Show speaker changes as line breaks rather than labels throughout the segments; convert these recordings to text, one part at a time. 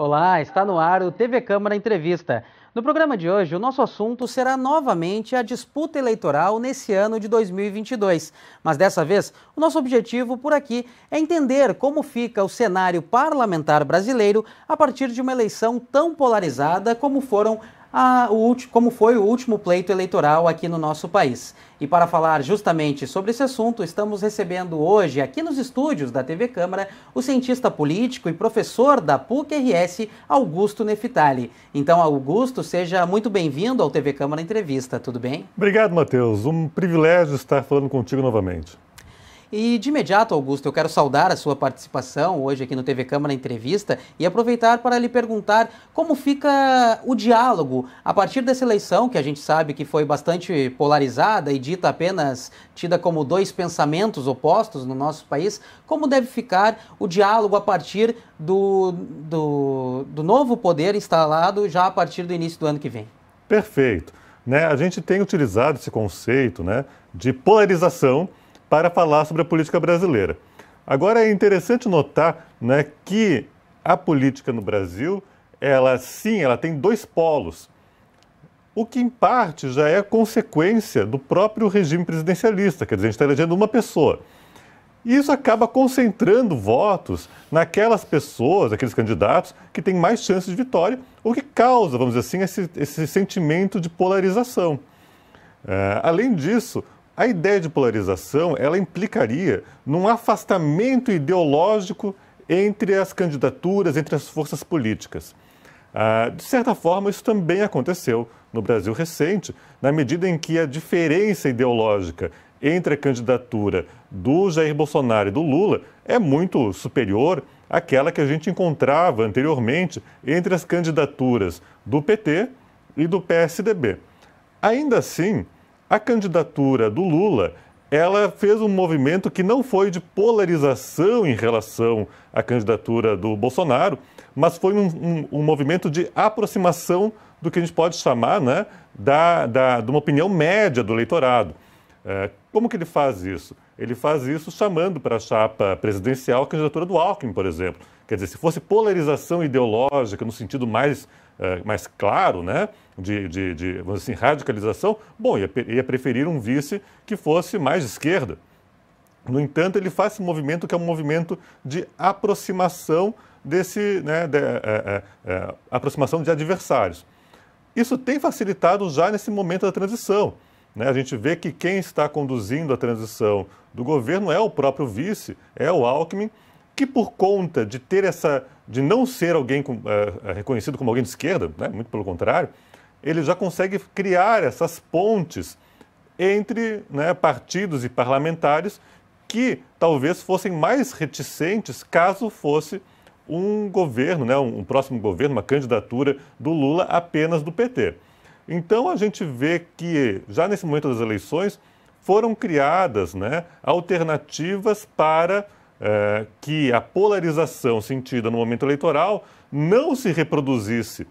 Olá, está no ar o TV Câmara Entrevista. No programa de hoje, o nosso assunto será novamente a disputa eleitoral nesse ano de 2022. Mas dessa vez, o nosso objetivo por aqui é entender como fica o cenário parlamentar brasileiro a partir de uma eleição tão polarizada como foi o último pleito eleitoral aqui no nosso país. E para falar justamente sobre esse assunto, estamos recebendo hoje, aqui nos estúdios da TV Câmara, o cientista político e professor da PUC-RS, Augusto Neftali. Então, Augusto, seja muito bem-vindo ao TV Câmara Entrevista, tudo bem?
Obrigado, Matheus. Um privilégio estar falando contigo novamente.
E de imediato, Augusto, eu quero saudar a sua participação hoje aqui no TV Câmara Entrevista e aproveitar para lhe perguntar como fica o diálogo a partir dessa eleição, que a gente sabe que foi bastante polarizada e tida como dois pensamentos opostos no nosso país. Como deve ficar o diálogo a partir do novo poder instalado já a partir do início do ano que vem?
Perfeito. A gente tem utilizado esse conceito, de polarização para falar sobre a política brasileira. Agora é interessante notar, que a política no Brasil, ela tem dois polos, o que em parte já é consequência do próprio regime presidencialista, quer dizer, a gente está elegendo uma pessoa. E isso acaba concentrando votos naquelas pessoas, aqueles candidatos que têm mais chances de vitória, o que causa, vamos dizer assim, esse sentimento de polarização. Além disso, a ideia de polarização, ela implicaria num afastamento ideológico entre as candidaturas, entre as forças políticas. De certa forma, isso também aconteceu no Brasil recente, na medida em que a diferença ideológica entre a candidatura do Jair Bolsonaro e do Lula é muito superior àquela que a gente encontrava anteriormente entre as candidaturas do PT e do PSDB. Ainda assim, a candidatura do Lula, ela fez um movimento que não foi de polarização em relação à candidatura do Bolsonaro, mas foi um movimento de aproximação do que a gente pode chamar, de uma opinião média do eleitorado. Como que ele faz isso? Ele faz isso chamando para a chapa presidencial a candidatura do Alckmin, por exemplo. Quer dizer, se fosse polarização ideológica no sentido mais claro, vamos dizer assim, radicalização, bom, ia preferir um vice que fosse mais de esquerda. No entanto, ele faz esse movimento que é um movimento de aproximação aproximação de adversários. Isso tem facilitado já nesse momento da transição. A gente vê que quem está conduzindo a transição do governo é o próprio vice, é o Alckmin, que por conta de não ser alguém reconhecido como alguém de esquerda, muito pelo contrário, ele já consegue criar essas pontes entre partidos e parlamentares que talvez fossem mais reticentes caso fosse um governo, um próximo governo, uma candidatura do Lula apenas do PT. Então a gente vê que já nesse momento das eleições foram criadas alternativas para que a polarização sentida no momento eleitoral não se reproduzisse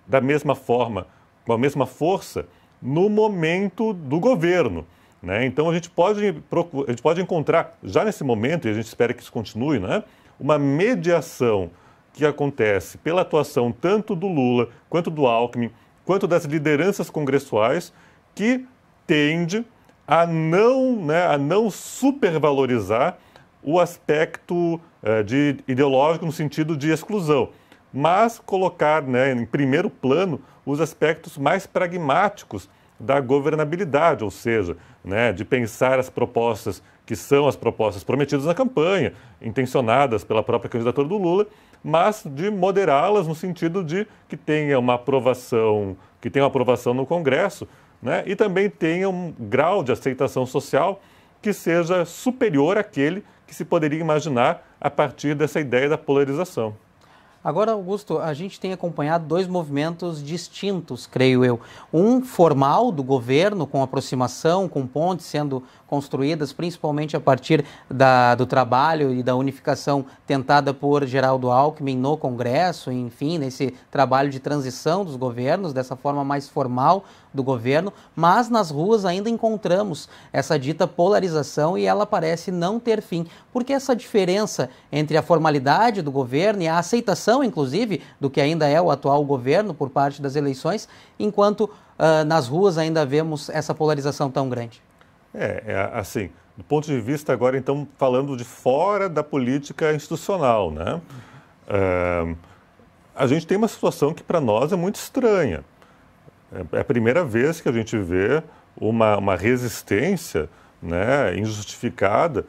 da mesma forma, com a mesma força, no momento do governo. Então a gente pode encontrar, já nesse momento, e a gente espera que isso continue, uma mediação que acontece pela atuação tanto do Lula, quanto do Alckmin, quanto das lideranças congressuais, que tende a não supervalorizar o aspecto ideológico no sentido de exclusão, mas colocar em primeiro plano os aspectos mais pragmáticos da governabilidade, ou seja, de pensar as propostas que são as propostas prometidas na campanha, intencionadas pela própria candidatura do Lula, mas de moderá-las no sentido de que tenha uma aprovação no Congresso, e também tenha um grau de aceitação social que seja superior àquele que se poderia imaginar a partir dessa ideia da polarização.
Agora, Augusto, a gente tem acompanhado dois movimentos distintos, creio eu. Um formal do governo, com aproximação, com pontes sendo construídas, principalmente a partir do trabalho e da unificação tentada por Geraldo Alckmin no Congresso, enfim, nesse trabalho de transição dos governos, dessa forma mais formal do governo, mas nas ruas ainda encontramos essa dita polarização e ela parece não ter fim. Por que essa diferença entre a formalidade do governo e a aceitação oposição, inclusive, do que ainda é o atual governo por parte das eleições, enquanto nas ruas ainda vemos essa polarização tão grande?
Assim, do ponto de vista agora, então, falando de fora da política institucional, né? A gente tem uma situação que para nós é muito estranha. É a primeira vez que a gente vê uma resistência, né, injustificada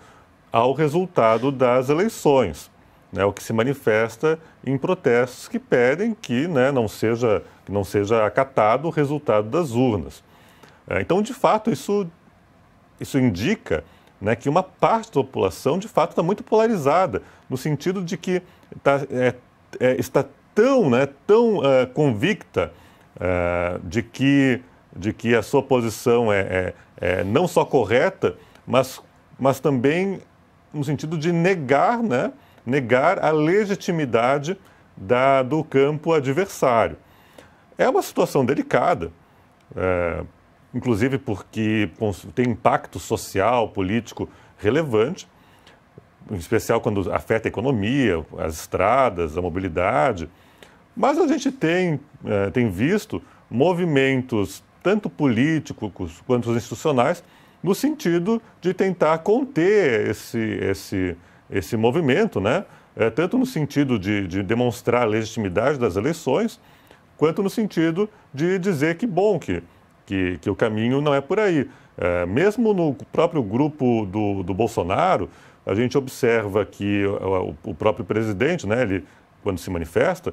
ao resultado das eleições, né, o que se manifesta em protestos que pedem que, né, não seja acatado o resultado das urnas. Então, de fato, isso indica, né, que uma parte da população, de fato, está muito polarizada, no sentido de que está tão convicta de que a sua posição é não só correta, mas também no sentido de negar a legitimidade do campo adversário. É uma situação delicada, inclusive porque tem impacto social, político relevante, em especial quando afeta a economia, as estradas, a mobilidade. Mas a gente tem visto movimentos, tanto políticos quanto institucionais, no sentido de tentar conter esse movimento, né? Tanto no sentido de demonstrar a legitimidade das eleições, quanto no sentido de dizer que o caminho não é por aí. Mesmo no próprio grupo do Bolsonaro, a gente observa que o próprio presidente, né, ele, quando se manifesta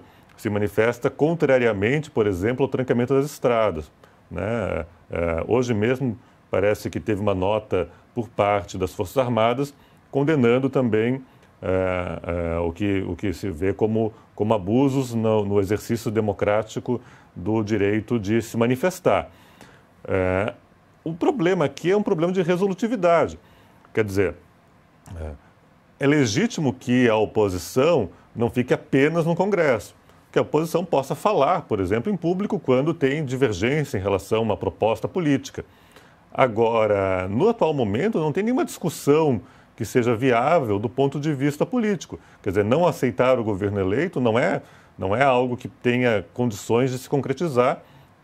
contrariamente, por exemplo, ao trancamento das estradas, né? Hoje mesmo parece que teve uma nota por parte das Forças Armadas condenando também o que se vê como abusos no exercício democrático do direito de se manifestar. O problema aqui é um problema de resolutividade. Quer dizer, é legítimo que a oposição não fique apenas no Congresso, que a oposição possa falar, por exemplo, em público quando tem divergência em relação a uma proposta política. Agora, no atual momento, não tem nenhuma discussão que seja viável do ponto de vista político. Quer dizer, não aceitar o governo eleito não é algo que tenha condições de se concretizar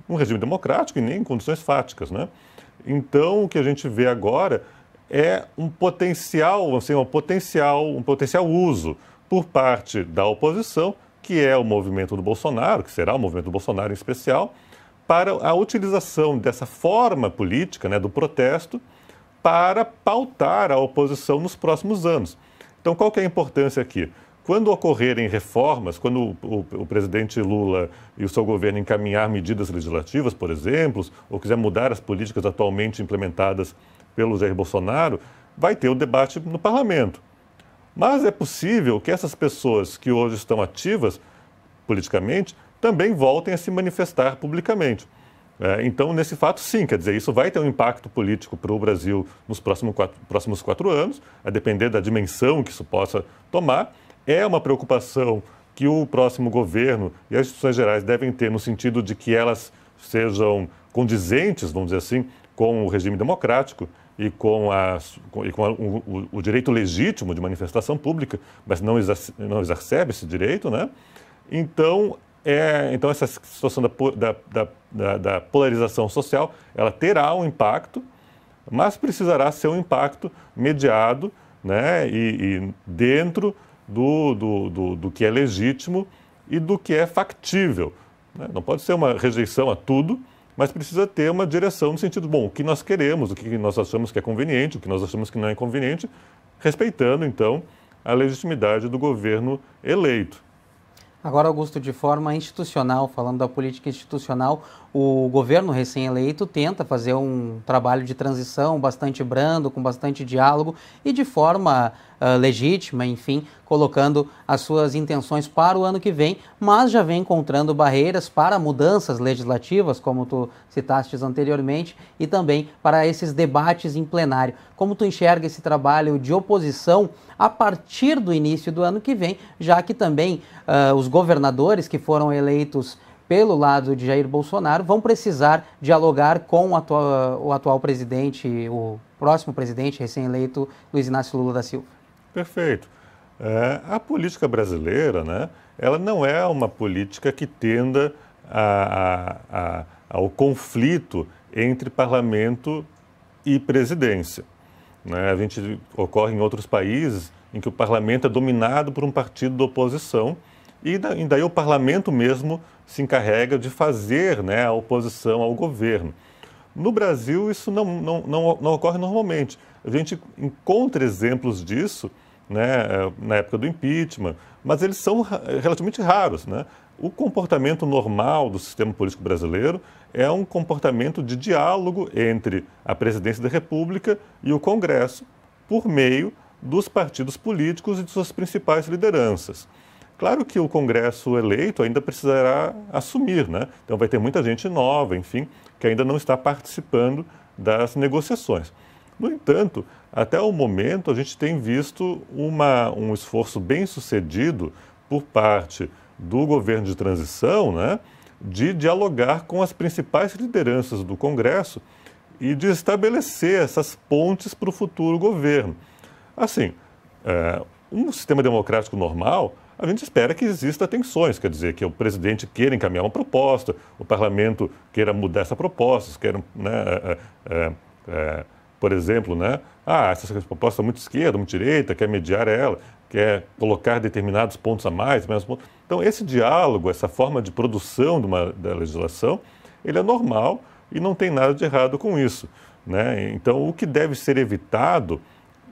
num regime democrático e nem em condições fáticas, né? Então, o que a gente vê agora é um potencial uso por parte da oposição, que é o movimento do Bolsonaro, que será o movimento do Bolsonaro em especial, para a utilização dessa forma política, né, do protesto, para pautar a oposição nos próximos anos. Então, qual que é a importância aqui? Quando ocorrerem reformas, quando o presidente Lula e o seu governo encaminhar medidas legislativas, por exemplo, ou quiser mudar as políticas atualmente implementadas pelo Jair Bolsonaro, vai ter o debate no parlamento. Mas é possível que essas pessoas que hoje estão ativas politicamente também voltem a se manifestar publicamente. Então, nesse fato, sim, quer dizer, isso vai ter um impacto político para o Brasil nos próximos 4 anos, a depender da dimensão que isso possa tomar. É uma preocupação que o próximo governo e as instituições gerais devem ter no sentido de que elas sejam condizentes, vamos dizer assim, com o regime democrático e com o direito legítimo de manifestação pública, mas não exacerbe esse direito, né? Então essa situação da polarização social, ela terá um impacto, mas precisará ser um impacto mediado, né? E dentro do que é legítimo e do que é factível, né? Não pode ser uma rejeição a tudo, mas precisa ter uma direção no sentido, bom, o que nós queremos, o que nós achamos que é conveniente, o que nós achamos que não é conveniente, respeitando, então, a legitimidade do governo eleito.
Agora, Augusto, de forma institucional, falando da política institucional, o governo recém-eleito tenta fazer um trabalho de transição bastante brando, com bastante diálogo e de forma legítima, enfim, colocando as suas intenções para o ano que vem, mas já vem encontrando barreiras para mudanças legislativas, como tu citastes anteriormente, e também para esses debates em plenário. Como tu enxerga esse trabalho de oposição a partir do início do ano que vem, já que também os governadores que foram eleitos pelo lado de Jair Bolsonaro vão precisar dialogar com o atual presidente, o próximo presidente recém-eleito, Luiz Inácio Lula da Silva?
Perfeito. A política brasileira, né, ela não é uma política que tenda ao conflito entre parlamento e presidência, né? A gente ocorre em outros países em que o parlamento é dominado por um partido da oposição e daí o parlamento mesmo se encarrega de fazer, né, a oposição ao governo. No Brasil, isso não ocorre normalmente. A gente encontra exemplos disso, né, na época do impeachment, mas eles são relativamente raros, né? O comportamento normal do sistema político brasileiro é um comportamento de diálogo entre a presidência da República e o Congresso, por meio dos partidos políticos e de suas principais lideranças. Claro que o Congresso eleito ainda precisará assumir, né? Então vai ter muita gente nova, enfim, que ainda não está participando das negociações. No entanto, até o momento a gente tem visto um esforço bem sucedido por parte do governo de transição, né, de dialogar com as principais lideranças do Congresso e de estabelecer essas pontes para o futuro governo. Assim, um sistema democrático normal, a gente espera que exista tensões, quer dizer, que o presidente queira encaminhar uma proposta, o parlamento queira mudar essa proposta, queira, né, por exemplo, né, essa proposta é muito esquerda, muito direita, quer mediar ela, quer colocar determinados pontos a mais, menos pontos. Então, esse diálogo, essa forma de produção da legislação, ele é normal e não tem nada de errado com isso, né? Então, o que deve ser evitado,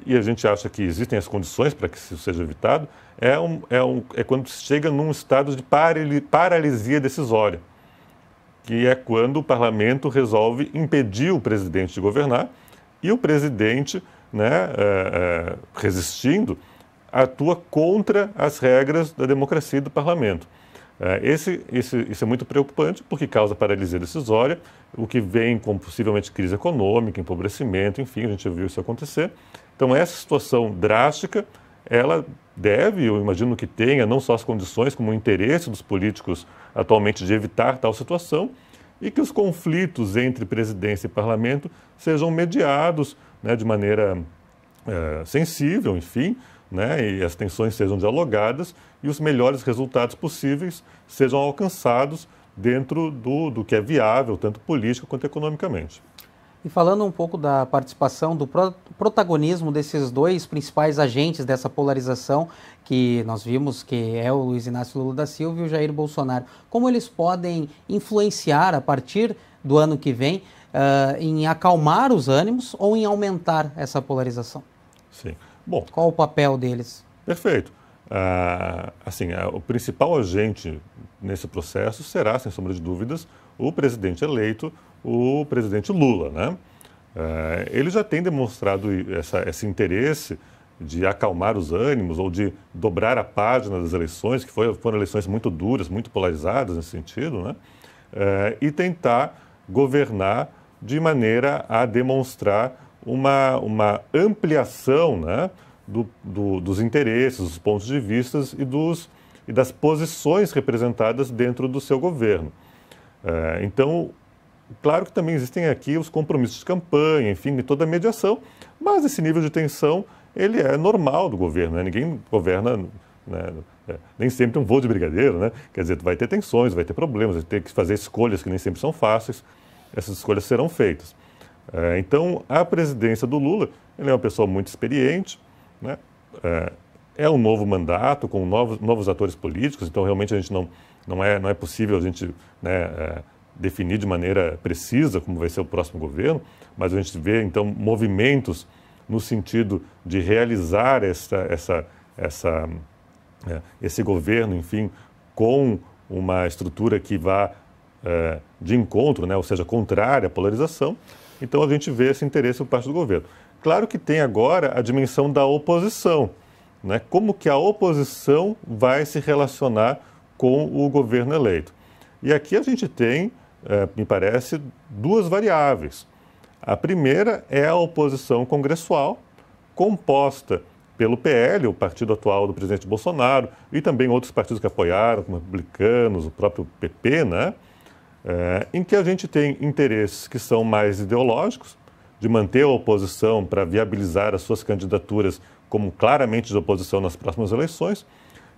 e a gente acha que existem as condições para que isso seja evitado, é quando se chega num estado de paralisia decisória, que é quando o parlamento resolve impedir o presidente de governar e o presidente, né, resistindo, atua contra as regras da democracia e do parlamento. Isso é muito preocupante porque causa paralisia decisória, o que vem com possivelmente crise econômica, empobrecimento, enfim, a gente já viu isso acontecer. Então, essa situação drástica, ela deve, eu imagino que tenha, não só as condições, como o interesse dos políticos atualmente de evitar tal situação, e que os conflitos entre presidência e parlamento sejam mediados, né, de maneira sensível, enfim, né, e as tensões sejam dialogadas e os melhores resultados possíveis sejam alcançados dentro do que é viável, tanto político quanto economicamente.
E falando um pouco da participação, do protagonismo desses dois principais agentes dessa polarização, que nós vimos que é o Luiz Inácio Lula da Silva e o Jair Bolsonaro, como eles podem influenciar a partir do ano que vem em acalmar os ânimos ou em aumentar essa polarização?
Sim. Bom,
qual o papel deles?
Perfeito. O principal agente nesse processo será, sem sombra de dúvidas, o presidente eleito, o presidente Lula, né? Ele já tem demonstrado esse interesse de acalmar os ânimos ou de dobrar a página das eleições, que foram eleições muito duras, muito polarizadas nesse sentido, né? E tentar governar de maneira a demonstrar uma ampliação, né, dos interesses, dos pontos de vista e das posições representadas dentro do seu governo. Então, claro que também existem aqui os compromissos de campanha, enfim, de toda a mediação, mas esse nível de tensão, ele é normal do governo, né? Ninguém governa, né, nem sempre um voo de brigadeiro, né? Quer dizer, vai ter tensões, vai ter problemas, vai ter que fazer escolhas que nem sempre são fáceis, essas escolhas serão feitas. Então, a presidência do Lula, ele é uma pessoa muito experiente, né? É um novo mandato com novos atores políticos, então realmente a gente não é possível a gente, né, definir de maneira precisa como vai ser o próximo governo, mas a gente vê então movimentos no sentido de realizar esse governo, enfim, com uma estrutura que vá de encontro, né, ou seja, contrária à polarização. Então a gente vê esse interesse por parte do governo. Claro que tem agora a dimensão da oposição, né? Como que a oposição vai se relacionar com o governo eleito. E aqui a gente tem, me parece, duas variáveis. A primeira é a oposição congressual, composta pelo PL, o partido atual do presidente Bolsonaro, e também outros partidos que apoiaram, como republicanos, o próprio PP, né? Em que a gente tem interesses que são mais ideológicos, de manter a oposição para viabilizar as suas candidaturas como claramente de oposição nas próximas eleições.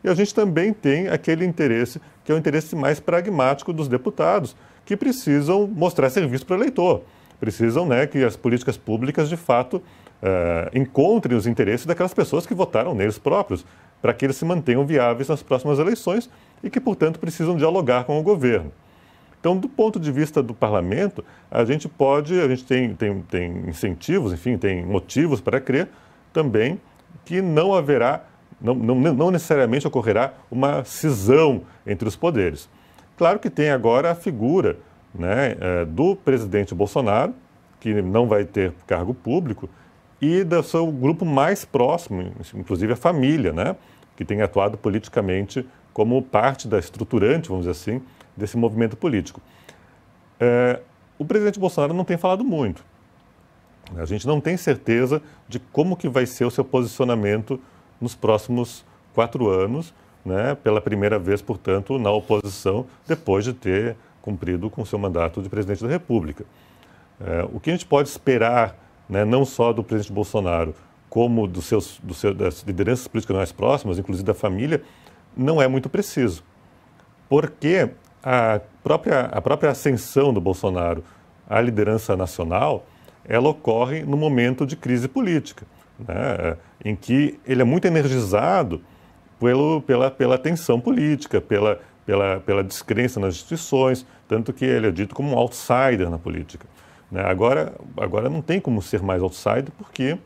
E a gente também tem aquele interesse, que é o interesse mais pragmático dos deputados, que precisam mostrar serviço para o eleitor. Precisam, né, que as políticas públicas, de fato, encontrem os interesses daquelas pessoas que votaram neles próprios, para que eles se mantenham viáveis nas próximas eleições e que, portanto, precisam dialogar com o governo. Então, do ponto de vista do parlamento, a gente tem incentivos, enfim, tem motivos para crer também que não haverá, não necessariamente ocorrerá uma cisão entre os poderes. Claro que tem agora a figura, né, do presidente Bolsonaro, que não vai ter cargo público, e do seu grupo mais próximo, inclusive a família, né, que tem atuado politicamente como parte da estruturante, vamos dizer assim, desse movimento político. O presidente Bolsonaro não tem falado muito. A gente não tem certeza de como que vai ser o seu posicionamento nos próximos 4 anos, né, pela primeira vez, portanto, na oposição, depois de ter cumprido com seu mandato de presidente da República. O que a gente pode esperar, né, não só do presidente Bolsonaro, como das lideranças políticas mais próximas, inclusive da família, não é muito preciso. Porque a própria ascensão do Bolsonaro à liderança nacional, ela ocorre no momento de crise política, né, em que ele é muito energizado pela tensão política, pela descrença nas instituições, tanto que ele é dito como um outsider na política. Né? Agora não tem como ser mais outsider porque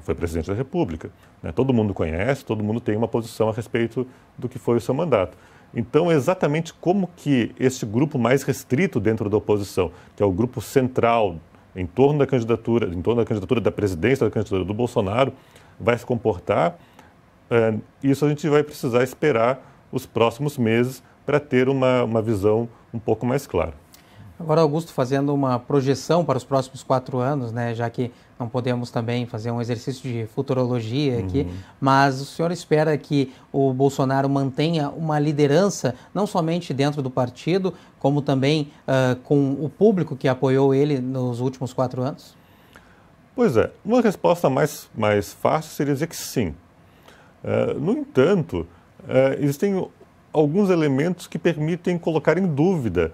foi presidente da República. Né? Todo mundo conhece, todo mundo tem uma posição a respeito do que foi o seu mandato. Então, exatamente como que esse grupo mais restrito dentro da oposição, que é o grupo central em torno da candidatura da presidência, da candidatura do Bolsonaro, vai se comportar, isso a gente vai precisar esperar os próximos meses para ter uma visão um pouco mais clara.
Agora, Augusto, fazendo uma projeção para os próximos 4 anos, né, já que não podemos também fazer um exercício de futurologia aqui, mas o senhor espera que o Bolsonaro mantenha uma liderança, não somente dentro do partido, como também com o público que apoiou ele nos últimos 4 anos?
Pois é, uma resposta mais fácil seria dizer que sim. No entanto, existem alguns elementos que permitem colocar em dúvida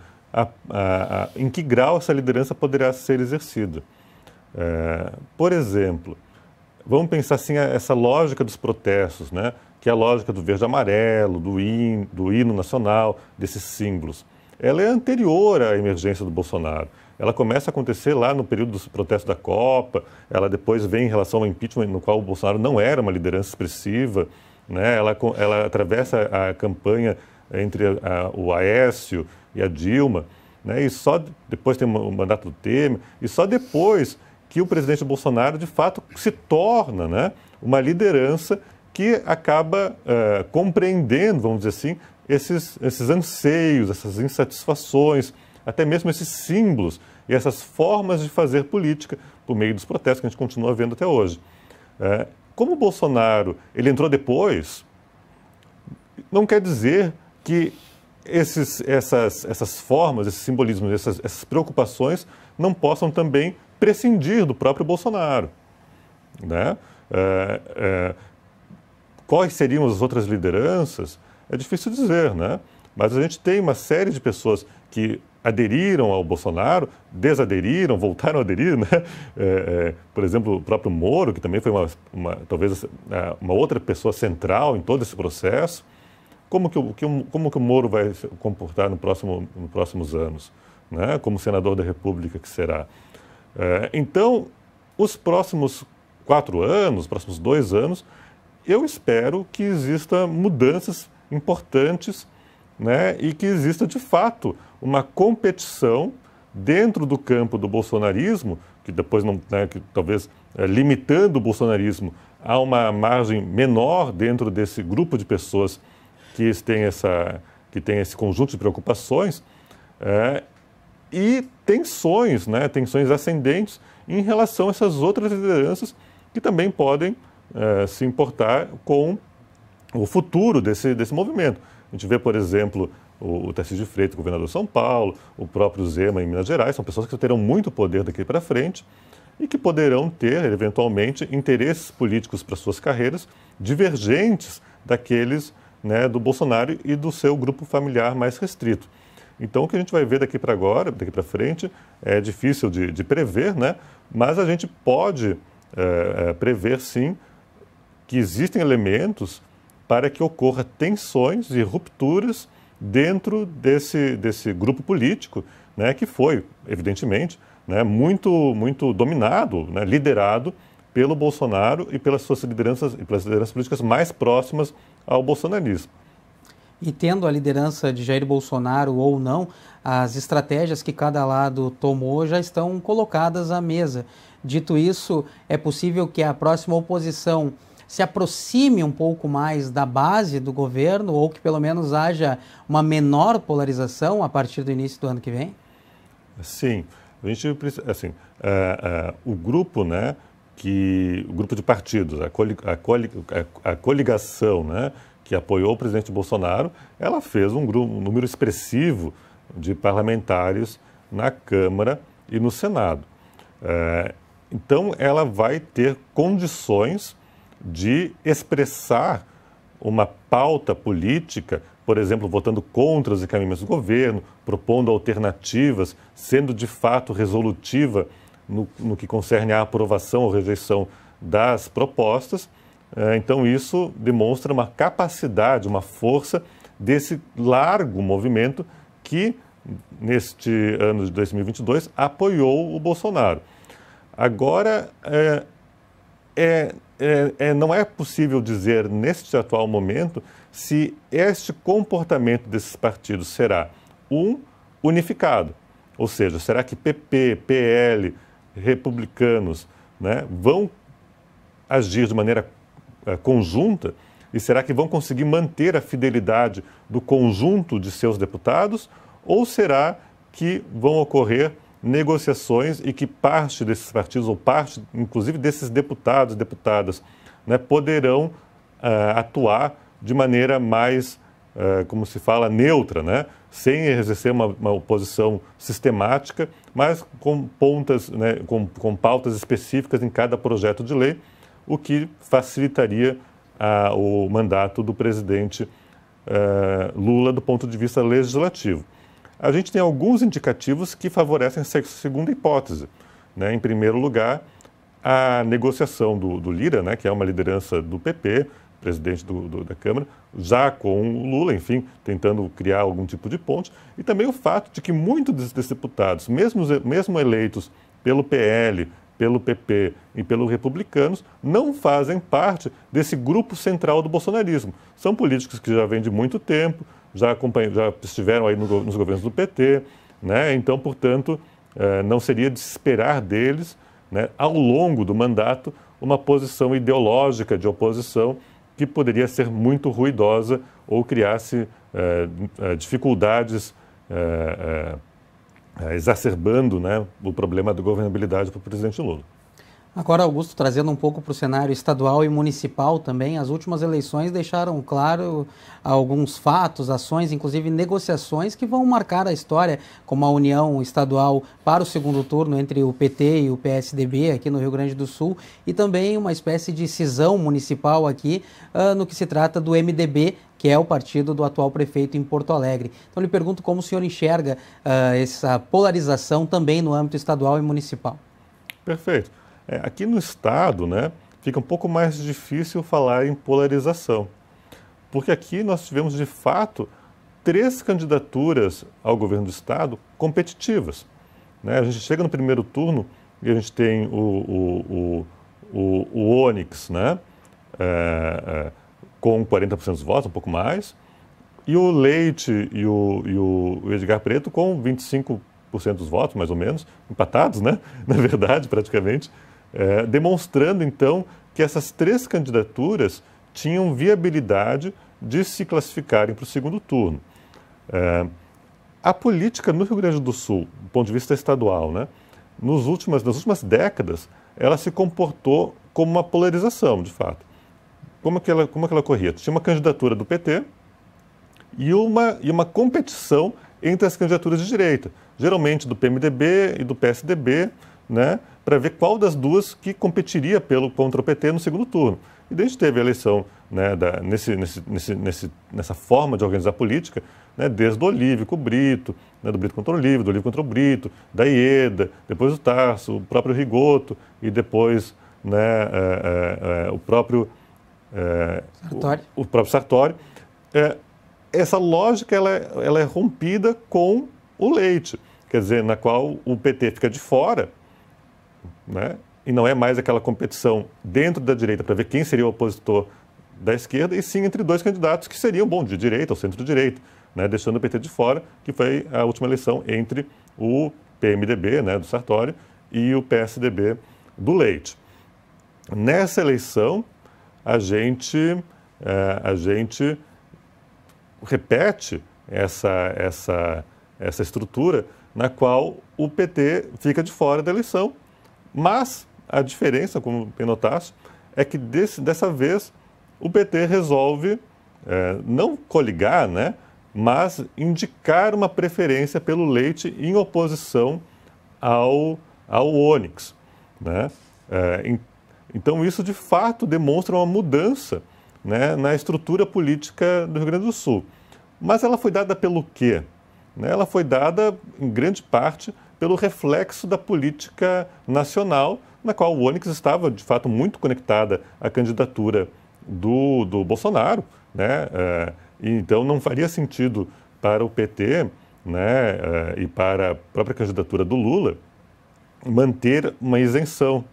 em que grau essa liderança poderá ser exercida. Por exemplo, vamos pensar assim essa lógica dos protestos, né, que é a lógica do verde e amarelo, do hino nacional, desses símbolos. Ela é anterior à emergência do Bolsonaro. Ela começa a acontecer lá no período dos protestos da Copa, ela depois vem em relação ao impeachment, no qual o Bolsonaro não era uma liderança expressiva, né, ela atravessa a campanha entre o Aécio e a Dilma, né, e só depois tem o mandato do Temer, e só depois que o presidente Bolsonaro, de fato, se torna, né, uma liderança que acaba compreendendo, vamos dizer assim, esses anseios, essas insatisfações, até mesmo esses símbolos e essas formas de fazer política por meio dos protestos que a gente continua vendo até hoje. Como o Bolsonaro ele entrou depois, não quer dizer que essas formas, esses simbolismos, essas preocupações não possam também prescindir do próprio Bolsonaro, né? Quais seriam as outras lideranças? É difícil dizer, né? Mas a gente tem uma série de pessoas que aderiram ao Bolsonaro, desaderiram, voltaram a aderir, né? Por exemplo, o próprio Moro, que também foi talvez uma outra pessoa central em todo esse processo. Como que o Moro vai se comportar nos próximos anos, né? Como senador da República que será. Então, os próximos 4 anos, os próximos 2 anos, eu espero que existam mudanças importantes, né? E que exista, de fato, uma competição dentro do campo do bolsonarismo, que depois não, né, que talvez limitando o bolsonarismo a uma margem menor dentro desse grupo de pessoas que tem esse conjunto de preocupações, e tensões, né, tensões ascendentes em relação a essas outras lideranças que também podem se importar com o futuro desse movimento. A gente vê, por exemplo, o Tarcísio de Freitas, governador de São Paulo, o próprio Zema em Minas Gerais, são pessoas que terão muito poder daqui para frente e que poderão ter, eventualmente, interesses políticos para suas carreiras divergentes daqueles, né, do Bolsonaro e do seu grupo familiar mais restrito. Então, o que a gente vai ver daqui para frente, é difícil de prever, né, mas a gente pode prever, sim, que existem elementos para que ocorra tensões e rupturas dentro desse grupo político, né, que foi, evidentemente, né, muito dominado, né, liderado pelo Bolsonaro e pelas suas lideranças políticas mais próximas ao bolsonarismo.
E tendo a liderança de Jair Bolsonaro ou não, as estratégias que cada lado tomou já estão colocadas à mesa. Dito isso, é possível que a próxima oposição se aproxime um pouco mais da base do governo ou que pelo menos haja uma menor polarização a partir do início do ano que vem?
Sim, a gente assim, o grupo, né, o grupo de partidos, a coligação, né, que apoiou o presidente Bolsonaro, ela fez um número expressivo de parlamentares na Câmara e no Senado. Então, ela vai ter condições de expressar uma pauta política, por exemplo, votando contra os encaminhamentos do governo, propondo alternativas, sendo de fato resolutiva no que concerne à aprovação ou rejeição das propostas. Então, isso demonstra uma capacidade, uma força desse largo movimento que, neste ano de 2022, apoiou o Bolsonaro. Agora, não é possível dizer, neste atual momento, se este comportamento desses partidos será unificado. Ou seja, será que PP, PL, republicanos, né, vão agir de maneira conjunta? E será que vão conseguir manter a fidelidade do conjunto de seus deputados? Ou será que vão ocorrer negociações e que parte desses partidos, ou parte, inclusive, desses deputados e deputadas, né, poderão atuar de maneira mais, como se fala, neutra, né, sem exercer uma oposição sistemática, mas com pontas, né, com pautas específicas em cada projeto de lei, o que facilitaria o mandato do presidente Lula do ponto de vista legislativo. A gente tem alguns indicativos que favorecem essa segunda hipótese, né? Em primeiro lugar, a negociação do Lira, né, que é uma liderança do PP, presidente da Câmara, já com o Lula, enfim, tentando criar algum tipo de ponte, e também o fato de que muitos desses deputados, mesmo eleitos pelo PL, pelo PP e pelos republicanos, não fazem parte desse grupo central do bolsonarismo. São políticos que já vêm de muito tempo, já estiveram aí nos governos do PT, né? Então, portanto, não seria de se esperar deles, né, ao longo do mandato, uma posição ideológica de oposição que poderia ser muito ruidosa ou criasse dificuldades exacerbando, né, o problema da governabilidade para o presidente Lula.
Agora, Augusto, trazendo um pouco para o cenário estadual e municipal também, as últimas eleições deixaram claro alguns fatos, ações, inclusive negociações que vão marcar a história, como a união estadual para o segundo turno entre o PT e o PSDB aqui no Rio Grande do Sul e também uma espécie de cisão municipal aqui no que se trata do MDB, que é o partido do atual prefeito em Porto Alegre. Então, lhe pergunto como o senhor enxerga essa polarização também no âmbito estadual e municipal.
Perfeito. Aqui no Estado, né, fica um pouco mais difícil falar em polarização, porque aqui nós tivemos, de fato, 3 candidaturas ao governo do Estado competitivas, né? A gente chega no primeiro turno e a gente tem o Onyx, né, com 40% dos votos, um pouco mais, e o Leite e o Edgar Preto com 25% dos votos, mais ou menos, empatados, né, na verdade, praticamente. Demonstrando, então, que essas 3 candidaturas tinham viabilidade de se classificarem para o segundo turno. A política no Rio Grande do Sul, do ponto de vista estadual, né, nas últimas décadas, ela se comportou como uma polarização, de fato. Como que ela ocorria? Tinha uma candidatura do PT e uma competição entre as candidaturas de direita, geralmente do PMDB e do PSDB, né, para ver qual das duas que competiria contra o PT no segundo turno. E daí a gente teve a eleição, né, nessa forma de organizar a política, né, desde o Olívio com o Brito, né, do Brito contra o Olívio, do Olívio contra o Brito, da Ieda, depois o Tarso, o próprio Rigoto e depois, né, o próprio
Sartori.
o próprio Sartori. Essa lógica ela é rompida com o Leite, quer dizer, na qual o PT fica de fora, né, e não é mais aquela competição dentro da direita para ver quem seria o opositor da esquerda, e sim entre dois candidatos que seriam, bom, de direita ou centro-direita, né, deixando o PT de fora, que foi a última eleição entre o PMDB, né, do Sartori, e o PSDB do Leite. Nessa eleição, a gente repete essa estrutura na qual o PT fica de fora da eleição, mas a diferença, como bem notaste, é que dessa vez o PT resolve não coligar, né, mas indicar uma preferência pelo Leite em oposição ao Onyx, né? Então isso de fato demonstra uma mudança, né, na estrutura política do Rio Grande do Sul. Mas ela foi dada pelo quê? Ela foi dada, em grande parte, pelo reflexo da política nacional, na qual o Onyx estava, de fato, muito conectada à candidatura do Bolsonaro, né? E então não faria sentido para o PT, né, e para a própria candidatura do Lula manter uma isenção.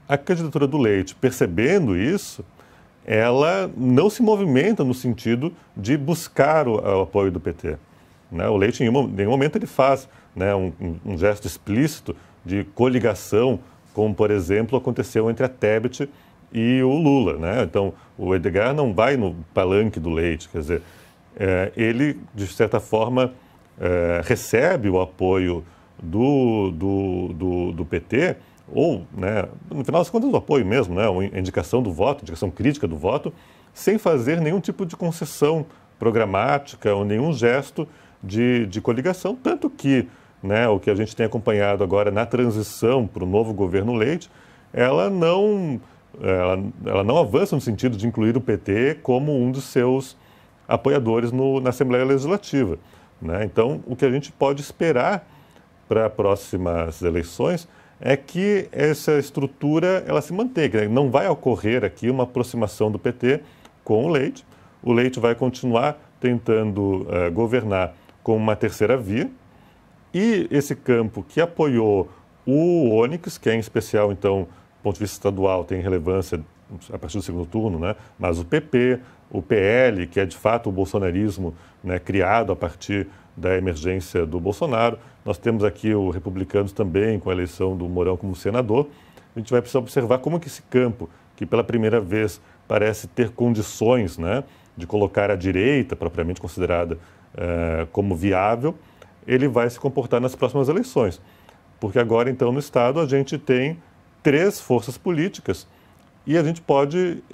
A candidatura do Leite, percebendo isso, ela não se movimenta no sentido de buscar o apoio do PT. Né? O Leite, em nenhum momento, ele faz, né, um gesto explícito de coligação, como, por exemplo, aconteceu entre a Tebet e o Lula. Né? Então, o Edgar não vai no palanque do Leite, quer dizer, ele, de certa forma, recebe o apoio do PT, ou, né, no final das contas, o apoio mesmo, né, uma indicação do voto, indicação crítica do voto, sem fazer nenhum tipo de concessão programática ou nenhum gesto de coligação, tanto que, né, o que a gente tem acompanhado agora na transição para o novo governo Leite, ela não avança no sentido de incluir o PT como um dos seus apoiadores na Assembleia Legislativa. Né? Então, o que a gente pode esperar para as próximas eleições é que essa estrutura ela se mantenha. Não vai ocorrer aqui uma aproximação do PT com o Leite. O Leite vai continuar tentando governar com uma terceira via. E esse campo que apoiou o Onyx, que é em especial, então, do ponto de vista estadual, tem relevância a partir do segundo turno, né? Mas o PP, o PL, que é de fato o bolsonarismo, né, criado a partir da emergência do Bolsonaro. Nós temos aqui o Republicanos também, com a eleição do Mourão como senador. A gente vai precisar observar como que esse campo, que pela primeira vez parece ter condições, né, de colocar a direita, propriamente considerada como viável, ele vai se comportar nas próximas eleições. Porque agora, então, no Estado, a gente tem 3 forças políticas e a gente pode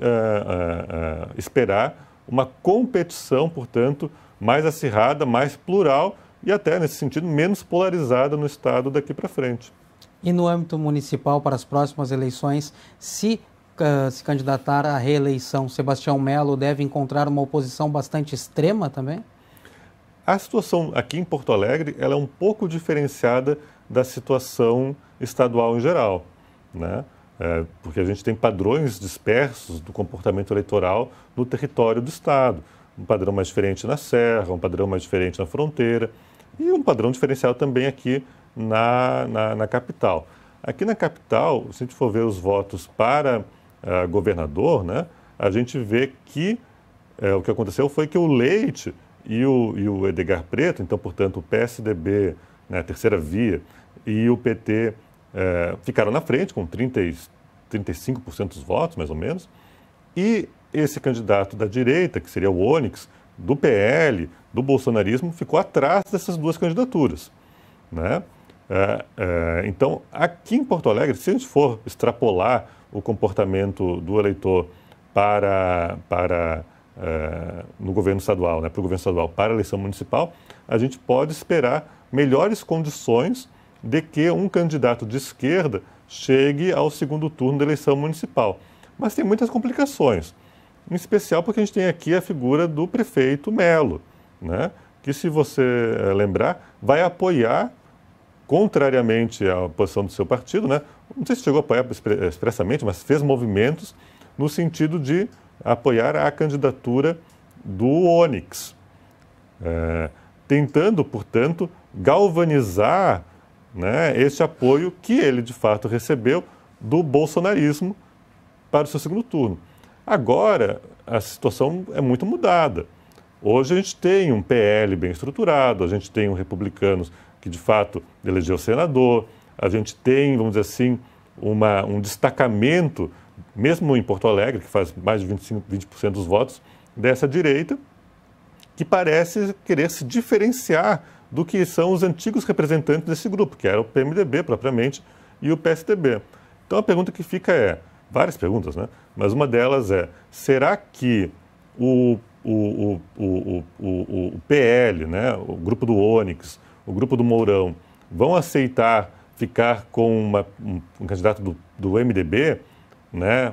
esperar uma competição, portanto, mais acirrada, mais plural e até, nesse sentido, menos polarizada no Estado daqui para frente.
E no âmbito municipal, para as próximas eleições, se candidatar à reeleição, Sebastião Melo deve encontrar uma oposição bastante extrema também?
A situação aqui em Porto Alegre ela é um pouco diferenciada da situação estadual em geral, né? Porque a gente tem padrões dispersos do comportamento eleitoral no território do Estado. Um padrão mais diferente na Serra, um padrão mais diferente na fronteira e um padrão diferencial também aqui na capital. Aqui na capital, se a gente for ver os votos para governador, né, a gente vê que o que aconteceu foi que o Leite e o Edgar Preto, então, portanto, o PSDB, né, a terceira via, e o PT ficaram na frente com 35% dos votos, mais ou menos, e esse candidato da direita, que seria o Onyx, do PL, do bolsonarismo, ficou atrás dessas duas candidaturas. Né? Então, aqui em Porto Alegre, se a gente for extrapolar o comportamento do eleitor no governo estadual, né, para o governo estadual, para a eleição municipal, a gente pode esperar melhores condições de que um candidato de esquerda chegue ao segundo turno da eleição municipal. Mas tem muitas complicações, em especial porque a gente tem aqui a figura do prefeito Melo, né? Que, se você lembrar, vai apoiar, contrariamente à posição do seu partido, né? Não sei se chegou a apoiar expressamente, mas fez movimentos no sentido de apoiar a candidatura do Onyx, tentando, portanto, galvanizar, né, esse apoio que ele, de fato, recebeu do bolsonarismo para o seu segundo turno. Agora, a situação é muito mudada. Hoje a gente tem um PL bem estruturado, a gente tem um Republicanos que, de fato, elegeu senador, a gente tem, vamos dizer assim, um destacamento, mesmo em Porto Alegre, que faz mais de 20% dos votos, dessa direita, que parece querer se diferenciar do que são os antigos representantes desse grupo, que era o PMDB propriamente e o PSDB. Então a pergunta que fica várias perguntas, né? Mas uma delas será que o PL, né, o grupo do Onyx, o grupo do Mourão, vão aceitar ficar com um candidato do MDB, né,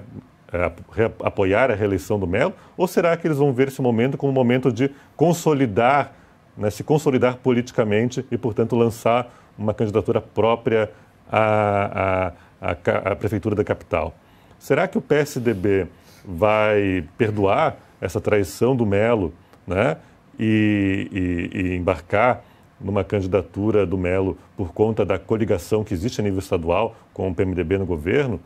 apoiar a reeleição do Melo, ou será que eles vão ver esse momento como um momento de consolidar, né, se consolidar politicamente e, portanto, lançar uma candidatura própria à prefeitura da capital? Será que o PSDB vai perdoar essa traição do Melo, né, e embarcar numa candidatura do Melo por conta da coligação que existe a nível estadual com o PMDB no governo,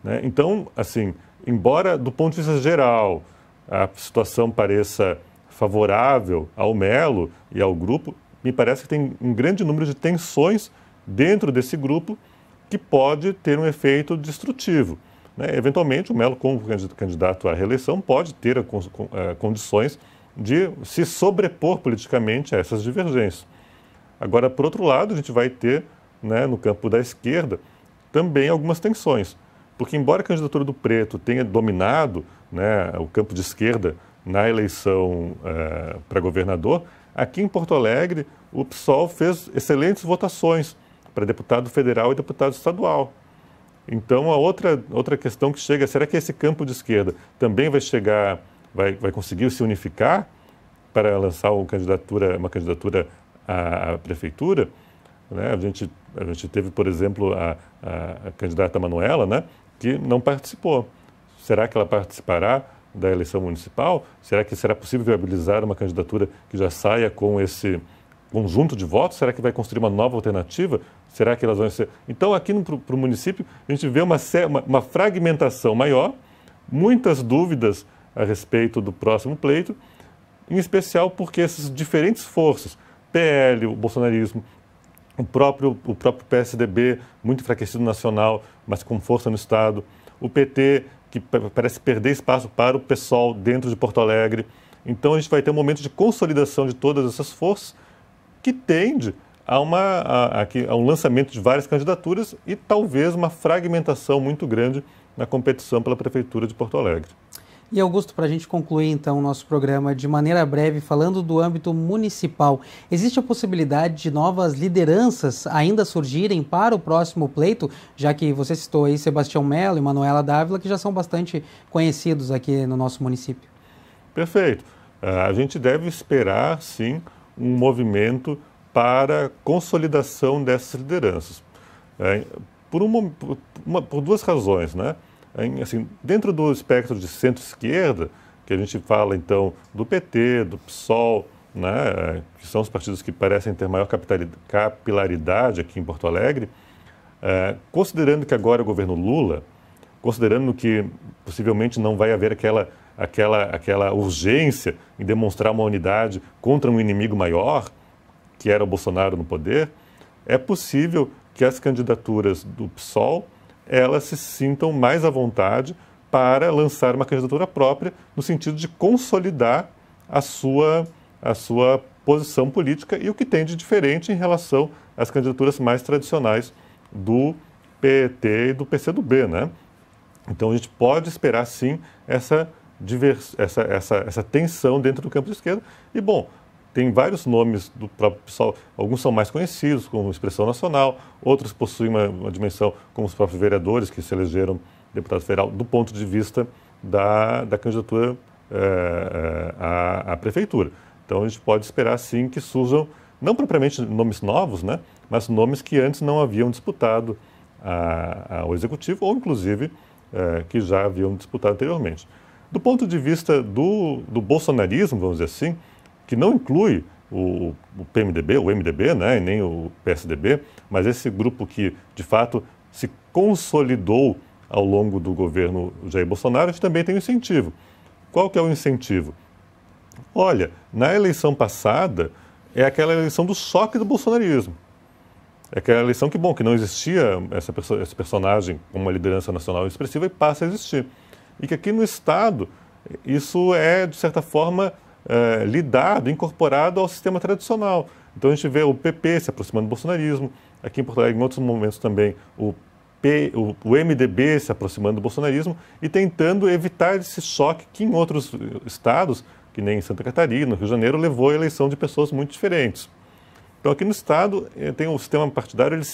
né? Então, assim, embora do ponto de vista geral a situação pareça favorável ao Melo e ao grupo, me parece que tem um grande número de tensões dentro desse grupo que pode ter um efeito destrutivo, né? Eventualmente, o Melo, como candidato à reeleição, pode ter condições de se sobrepor politicamente a essas divergências. Agora, por outro lado, a gente vai ter, né, no campo da esquerda, também algumas tensões. Porque, embora a candidatura do Preto tenha dominado, né, o campo de esquerda na eleição para governador, aqui em Porto Alegre o PSOL fez excelentes votações para deputado federal e deputado estadual. Então, a outra questão que chega, será que esse campo de esquerda também vai conseguir se unificar para lançar uma candidatura à prefeitura? Né? A gente teve, por exemplo, a candidata Manuela, né, que não participou. Será que ela participará da eleição municipal? Será que será possível viabilizar uma candidatura que já saia com esse conjunto de votos? Será que vai construir uma nova alternativa? Será que elas vão ser... Então, aqui para o município, a gente vê uma fragmentação maior, muitas dúvidas a respeito do próximo pleito, em especial porque essas diferentes forças, PL, o bolsonarismo, o próprio PSDB, muito enfraquecido nacional, mas com força no Estado, o PT, que parece perder espaço para o PSOL dentro de Porto Alegre. Então, a gente vai ter um momento de consolidação de todas essas forças que tende a um lançamento de várias candidaturas e talvez uma fragmentação muito grande na competição pela Prefeitura de Porto Alegre.
E, Augusto, para a gente concluir, então, o nosso programa de maneira breve, falando do âmbito municipal, existe a possibilidade de novas lideranças ainda surgirem para o próximo pleito, já que você citou aí Sebastião Melo e Manuela Dávila, que já são bastante conhecidos aqui no nosso município?
Perfeito. A gente deve esperar, sim, um movimento para consolidação dessas lideranças. Por duas razões, né? Assim, dentro do espectro de centro-esquerda, que a gente fala então do PT, do PSOL, né, que são os partidos que parecem ter maior capilaridade aqui em Porto Alegre, considerando que agora é o governo Lula, considerando que possivelmente não vai haver aquela urgência em demonstrar uma unidade contra um inimigo maior, que era o Bolsonaro no poder, é possível que as candidaturas do PSOL elas se sintam mais à vontade para lançar uma candidatura própria, no sentido de consolidar a sua posição política e o que tem de diferente em relação às candidaturas mais tradicionais do PT e do PCdoB, né? Então a gente pode esperar sim essa tensão dentro do campo de esquerda. E bom, tem vários nomes do próprio pessoal, alguns são mais conhecidos, como Expressão Nacional, outros possuem uma dimensão, como os próprios vereadores que se elegeram deputado federal, do ponto de vista da candidatura à prefeitura. Então a gente pode esperar sim que surjam, não propriamente nomes novos, né, mas nomes que antes não haviam disputado ao executivo, ou inclusive que já haviam disputado anteriormente. Do ponto de vista do bolsonarismo, vamos dizer assim, que não inclui o PMDB, o MDB, né, e nem o PSDB, mas esse grupo que, de fato, se consolidou ao longo do governo Jair Bolsonaro, a gente também tem um incentivo. Qual que é o incentivo? Olha, na eleição passada, é aquela eleição do choque do bolsonarismo. É aquela eleição que, bom, que não existia esse personagem com uma liderança nacional expressiva e passa a existir. E que aqui no Estado, isso é, de certa forma, lidado, incorporado ao sistema tradicional. Então a gente vê o PP se aproximando do bolsonarismo, aqui em Porto Alegre, em outros momentos também, o MDB se aproximando do bolsonarismo e tentando evitar esse choque que em outros estados, que nem em Santa Catarina, no Rio de Janeiro, levou à eleição de pessoas muito diferentes. Então aqui no estado tem o sistema partidário, ele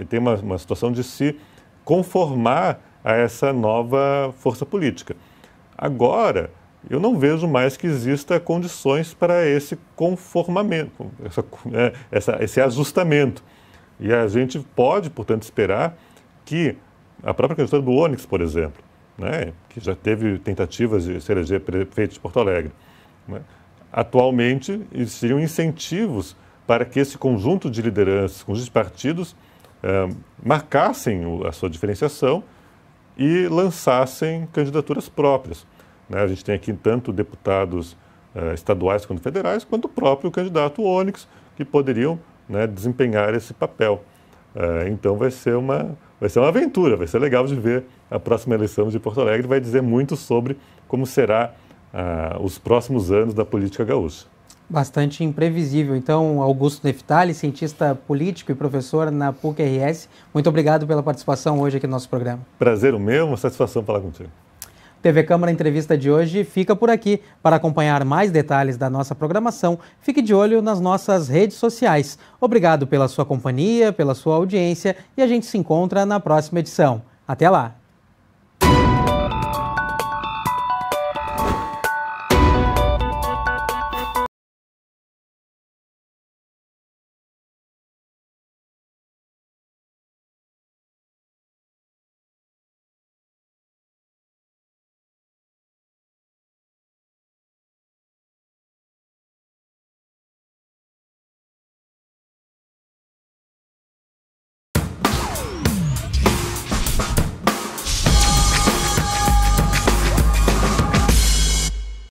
tem uma situação de se conformar a essa nova força política. Agora, eu não vejo mais que exista condições para esse conformamento, esse ajustamento. E a gente pode, portanto, esperar que a própria candidatura do Onyx, por exemplo, né, que já teve tentativas de se eleger prefeito de Porto Alegre, né, atualmente existiriam incentivos para que esse conjunto de lideranças, conjunto de partidos, marcassem a sua diferenciação e lançassem candidaturas próprias. A gente tem aqui tanto deputados estaduais quanto federais, quanto o próprio candidato Onyx, que poderiam, né, desempenhar esse papel. Então vai ser uma aventura, vai ser legal de ver a próxima eleição de Porto Alegre, vai dizer muito sobre como será os próximos anos da política gaúcha.
Bastante imprevisível. Então, Augusto Neftali, cientista político e professor na PUC-RS, muito obrigado pela participação hoje aqui no nosso programa.
Prazer o meu, uma satisfação falar contigo.
TV Câmara Entrevista de hoje fica por aqui. Para acompanhar mais detalhes da nossa programação, fique de olho nas nossas redes sociais. Obrigado pela sua companhia, pela sua audiência e a gente se encontra na próxima edição. Até lá!